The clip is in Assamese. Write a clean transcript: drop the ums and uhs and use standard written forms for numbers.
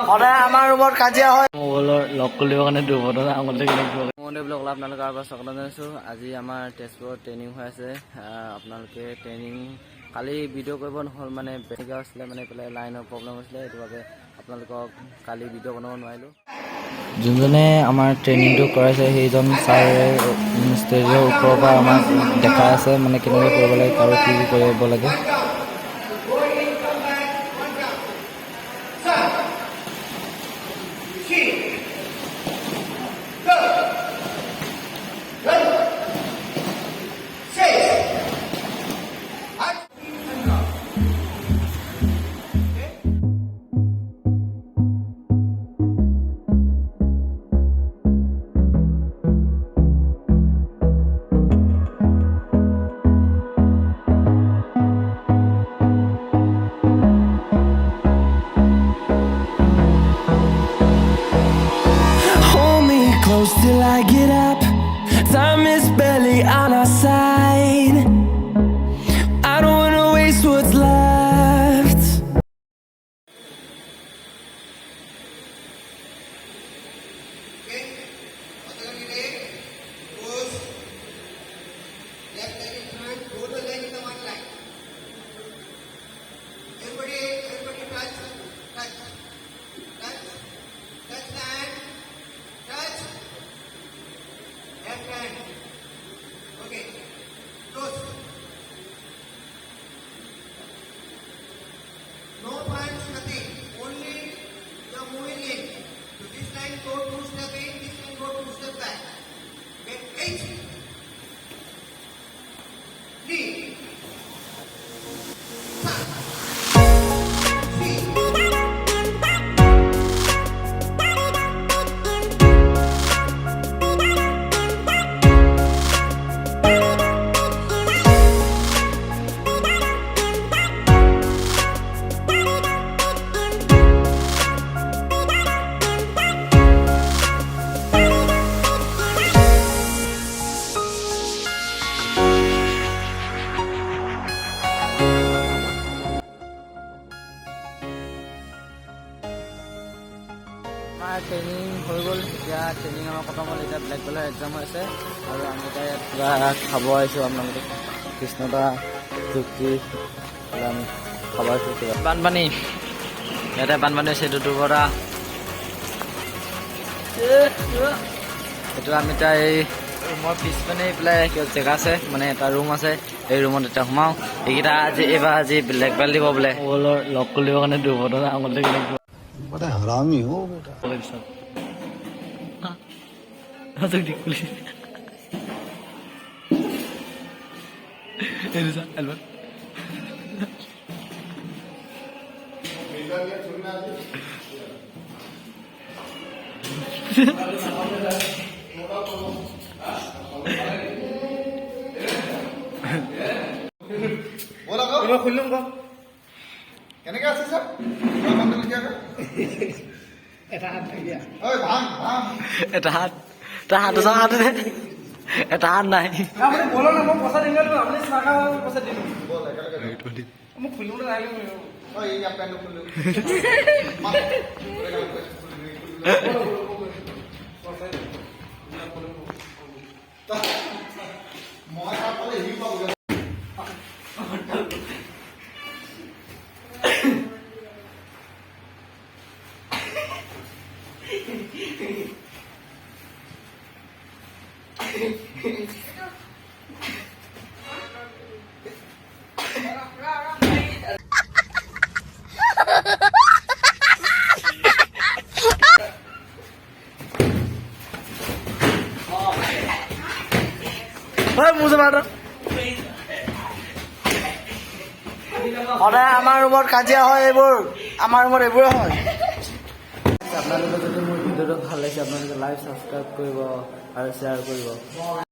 সদায় আমাৰ ৰুমত কাজিয়া হয় মোবাইলৰ লক খুলিবৰ কাৰণে দুৰ্ঘটনা আগতে মনে ব্লগ আপোনালোকৰ আগত স্বাগতম জনাইছোঁ। আজি আমাৰ তেজপুৰত ট্ৰেইনিং হৈ আছে। আপোনালোকে ট্ৰেইনিং কালি ভিডিঅ' কৰিব নহ'ল, মানে বেছিকৈ হৈছিলে, মানে এইফালে লাইনৰ প্ৰব্লেম হৈছিলে, সেইটো বাবে আপোনালোকক কালি ভিডিঅ' বনাব নোৱাৰিলোঁ। যোনজনে আমাৰ ট্ৰেইনিংটো কৰাইছে সেইজন ছাৰে ষ্টেজৰ ওপৰৰ পৰা আমাক দেখাই আছে, মানে কেনেকৈ কৰিব লাগে আৰু কি কি কৰিব লাগে। Close till I get up. Time is barely on our side. I don't wanna waste what's left. Okay, SHOTOKAN leg, goes left leg in front, both the leg in the one line. Everybody touch, touch, touch, touch the hand, touch, left hand. Okay, close. No punch, nothing. Only the moving in. So this line go 2 step in, this line go 2 step back. Get 8. 3. আমাৰ ট্ৰেইনিং হৈ গ'ল, এতিয়া ট্ৰেইনিং আমাৰ খতম হ'ল, এতিয়া ব্লেক বেল্টৰ এক্সাম হৈছে আৰু আমি এতিয়া ইয়াত কিবা খাব আহিছোঁ। আপোনালোকে কৃষ্ণদা যুক্তি আমি খাব আহিছোঁ কিবা বানপানী, ইয়াতে বানপানী হৈছে, এইটো দুৰ্ঘটনা। এইটো আমি এতিয়া এই ৰুমৰ পিছপিনে পেলাই জেগা আছে, মানে এটা ৰুম আছে, এই ৰুমত এতিয়া সোমাওঁ। এইকেইটা আজি ব্লেক বেল্ট দিব বোলে, মোবাইলৰ লক খুলিবৰ কাৰণে দুৰ্ঘটনা আগতে बड़ा हरामी हो बेटा। কেনেকে আছে স্যাৰ? এটা হাত নাই। সদায় আমাৰ ৰুমত কাজিয়া হয়, আমাৰ ৰুমত এইবোৰে হয়। আপোনালোকে যদি মোৰ ভিডিঅ'টো ভাল লাগিছে আপোনালোকে লাইক, ছাবস্ক্ৰাইব কৰিব আৰু শ্বেয়াৰ কৰিব।